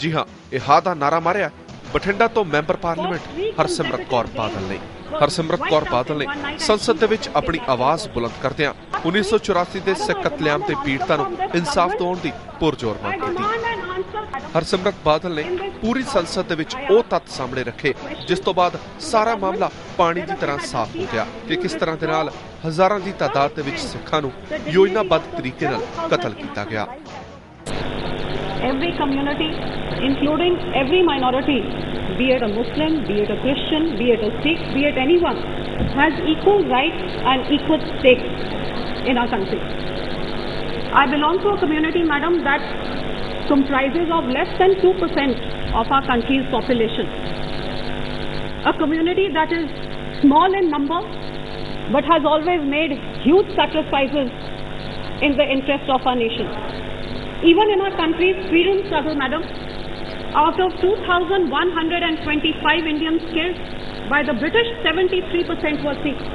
जी हाँ, ਇਹ ਹਾ ਦਾ ਨਾਰਾ ਮਾਰਿਆ ਬਠਿੰਡਾ ਤੋਂ ਮੈਂਬਰ ਪਾਰਲੀਮੈਂਟ ਹਰਸਿਮਰਤ ਕੌਰ ਬਾਦਲ ਨੇ। ਹਰਸਿਮਰਤ ਕੌਰ ਬਾਦਲ ਨੇ ਸੰਸਦ ਦੇ ਵਿੱਚ ਆਪਣੀ ਆਵਾਜ਼ ਬੁਲੰਦ ਕਰਦਿਆਂ 1984 ਦੇ ਸਿੱਖ ਕਤਲੇਆਮ ਤੇ ਪੀੜਤਾਂ ਨੂੰ ਇਨਸਾਫ ਦਿਵਾਉਣ ਦੀ ਪੁਰਜ਼ੋਰ ਮੰਗ ਕੀਤੀ। ਹਰਸਿਮਰਤ ਬਾਦਲ ਨੇ ਪੂਰੀ ਸੰਸਦ ਦੇ ਵਿੱਚ ਉਹ ਤੱਥ ਸਾਹਮਣੇ ਰੱਖੇ ਜਿਸ ਤੋਂ ਬਾਅਦ ਸਾਰਾ ਮਾਮਲਾ ਪਾਣੀ ਦੀ ਤਰ੍ਹਾਂ ਸਾਫ਼ ਹੋ ਗਿਆ ਕਿ ਕਿਸ ਤਰ੍ਹਾਂ ਦੇ ਨਾਲ ਹਜ਼ਾਰਾਂ ਦੀ ਤਾਦਾਦ ਦੇ ਵਿੱਚ ਸਿੱਖਾਂ ਨੂੰ ਯੋਜਨਾਬੱਧ ਤਰੀਕੇ ਨਾਲ ਕਤਲ ਕੀਤਾ ਗਿਆ। Every community, including every minority, be it a Muslim, be it a Christian, be it a Sikh, be it anyone, has equal rights and equal stakes in our country. I belong to a community, madam, that comprises of less than 2% of our country's population. A community that is small in number, but has always made huge sacrifices in the interest of our nation. Even in our country's freedom struggle, madam, out of 2,125 Indians killed by the British, 73% were Sikhs.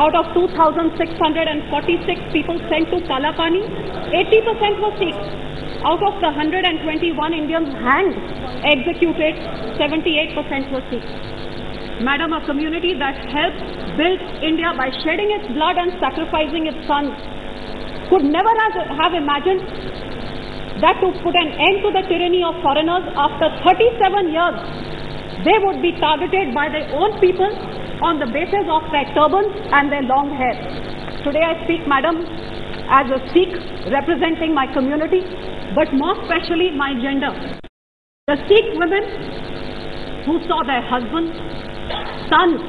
Out of 2,646 people sent to Kalapani, 80% were Sikhs. Out of the 121 Indians hanged, executed, 78% were Sikhs. Madam, a community that helped build India by shedding its blood and sacrificing its sons could never have imagined that to put an end to the tyranny of foreigners, after 37 years, they would be targeted by their own people on the basis of their turbans and their long hair. Today I speak, madam, as a Sikh representing my community, but more especially my gender. The Sikh women who saw their husbands, sons,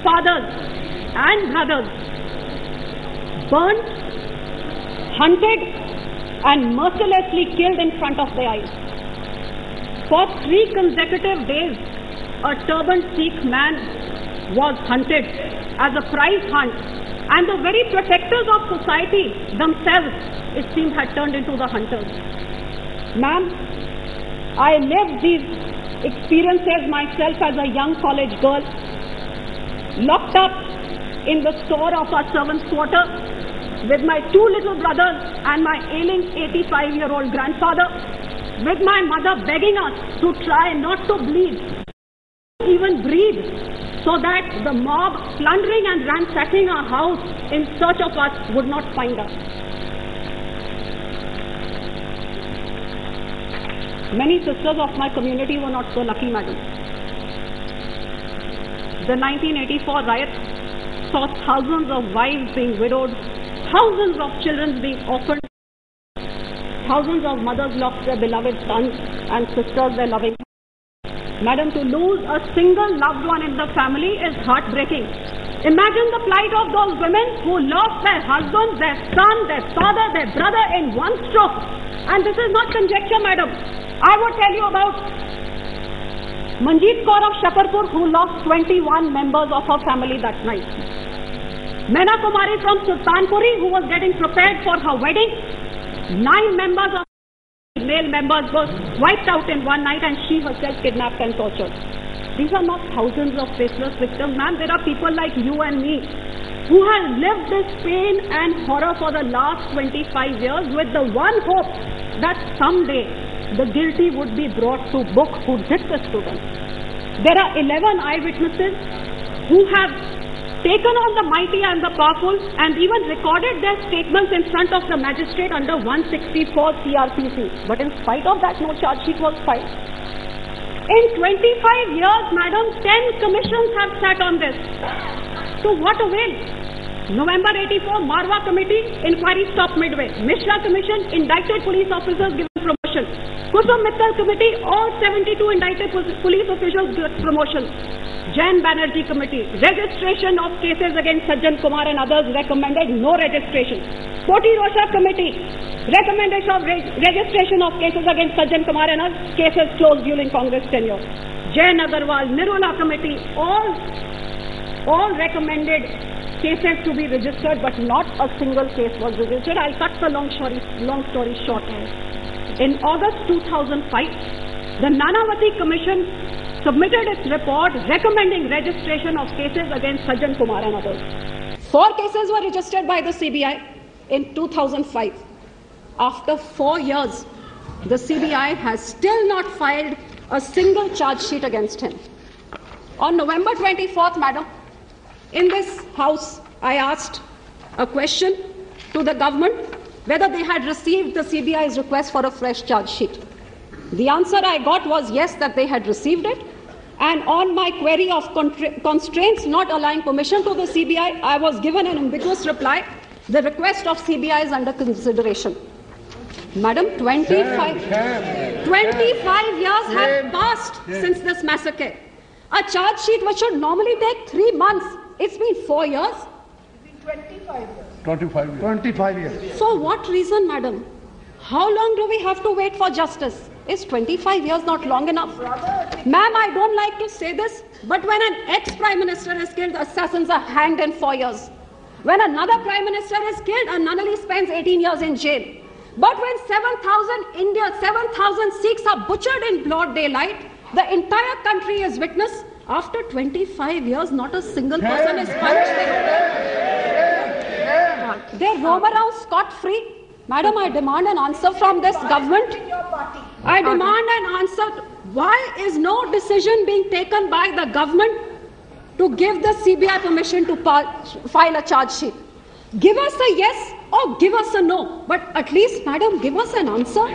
fathers and brothers burned, hunted and mercilessly killed in front of their eyes. For 3 consecutive days, a turbaned Sikh man was hunted as a prize hunt, and the very protectors of society themselves, it seems, had turned into the hunters. Ma'am, I lived these experiences myself as a young college girl, locked up in the store of our servants' quarter, with my 2 little brothers and my ailing 85-year-old grandfather, with my mother begging us to try not to bleed, even breathe, so that the mob plundering and ransacking our house in search of us would not find us. Many sisters of my community were not so lucky, madam. The 1984 riot saw thousands of wives being widowed, thousands of children being orphaned, thousands of mothers lost their beloved sons and sisters their loving. Madam, to lose a single loved one in the family is heartbreaking. Imagine the plight of those women who lost their husband, their son, their father, their brother in one stroke. And this is not conjecture, madam. I would tell you about Manjeet Kaur of Shakarpur, who lost 21 members of her family that night. Meena Kumari from Sultanpuri, who was getting prepared for her wedding, 9 members of male members were wiped out in one night, and she herself kidnapped and tortured. These are not thousands of faceless victims, ma'am. There are people like you and me who have lived this pain and horror for the last 25 years with the one hope that someday the guilty would be brought to book who did this to them. There are 11 eyewitnesses who have taken on the mighty and the powerful and even recorded their statements in front of the magistrate under 164 CRPC. But in spite of that, no charge sheet was filed. In 25 years, madam, 10 commissions have sat on this. To what avail? November 84, Marwa Committee, inquiry stopped midway. Mishra Commission, indicted police officers given promotion. Kusum Mittal Committee, all 72 indicted police officials given promotion. Jain Banerjee Committee, registration of cases against Sajjan Kumar and others recommended no registration. Koti Rosha Committee, recommendation of registration of cases against Sajjan Kumar and others, cases closed during Congress tenure. Jain Agarwal, Nirula Committee, all recommended cases to be registered, but not a single case was registered. I'll cut the long story short. In August 2005, the Nanavati Commission submitted its report recommending registration of cases against Sajjan Kumar and others. 4 cases were registered by the CBI in 2005. After 4 years, the CBI has still not filed a single charge sheet against him. On November 24th, madam, in this house, I asked a question to the government whether they had received the CBI's request for a fresh charge sheet. The answer I got was yes, that they had received it. And on my query of constraints not allowing permission to the CBI, I was given an ambiguous reply. The request of CBI is under consideration. Madam, 25 years have passed since this massacre. A charge sheet which should normally take 3 months, it's been 4 years. 25 years. For what reason, madam? How long do we have to wait for justice? Is 25 years not long enough? Ma'am, I don't like to say this, but when an ex-prime minister is killed, assassins are hanged in 4 years. When another prime minister is killed, a nunnery spends 18 years in jail. But when 7,000 Sikhs are butchered in broad daylight, the entire country is witness. After 25 years, not a single person is punished. They roam around scot-free. Madam, I demand an answer from this government. I demand an answer. Why is no decision being taken by the government to give the CBI permission to file a charge sheet? Give us a yes or give us a no. But at least, madam, give us an answer.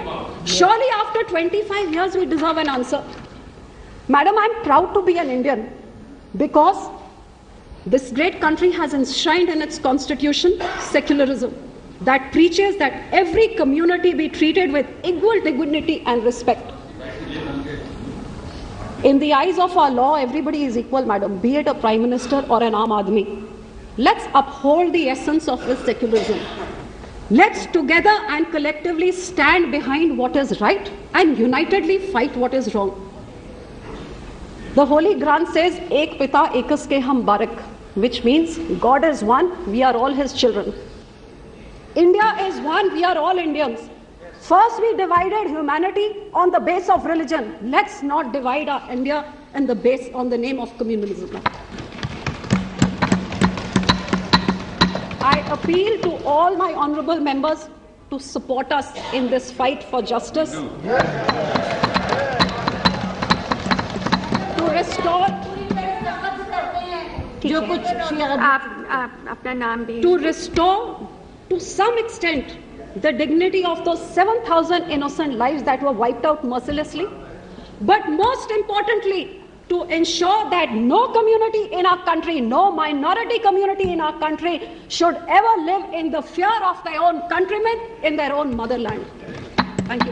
Surely after 25 years, we deserve an answer. Madam, I'm proud to be an Indian because this great country has enshrined in its constitution secularism that preaches that every community be treated with equal dignity and respect. In the eyes of our law, everybody is equal, madam, be it a prime minister or an Aam Aadmi. Let's uphold the essence of this secularism. Let's together and collectively stand behind what is right and unitedly fight what is wrong. The Holy Granth says, Ek Pita Ekas Ke Hum Barak, which means God is one, we are all His children. India is one, we are all Indians. First we divided humanity on the base of religion. Let's not divide our India on the name of communalism. I appeal to all my honorable members to support us in this fight for justice. To restore to some extent the dignity of those 7,000 innocent lives that were wiped out mercilessly, but most importantly, to ensure that no community in our country, no minority community in our country should ever live in the fear of their own countrymen in their own motherland. Thank you.